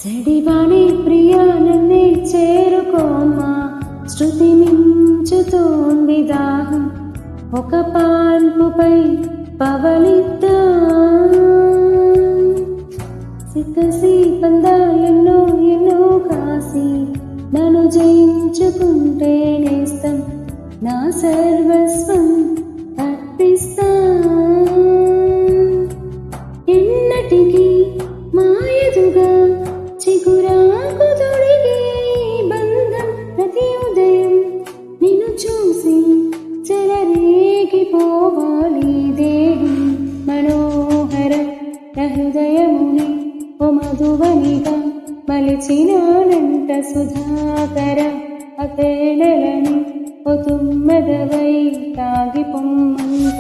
సడివాణి ప్రియా నన్నే చేరుకోమా, శృతి మించుతోంది దాహం, ఒక పాన్పుపై పవళిద్దా. సిక్కసి పందాలెన్నో ఎన్నో కాసి నన్ను జయించుకుంటే నేస్తం, నా సర్వస్వం అర్పిస్తా. ఎన్నటికీ మాయదుగా చిగురాకు తొడిగే బంధం, ప్రతి ఉదయం నిన్ను చూసి చెలరేగిపోవాలి దేవి. మనోహర హృదయముని ఓ మధువనిగా మలిచినానంట సుధాకర, అతేడలని ఓ తుమ్మెదవై తాగి పొమ్మంట.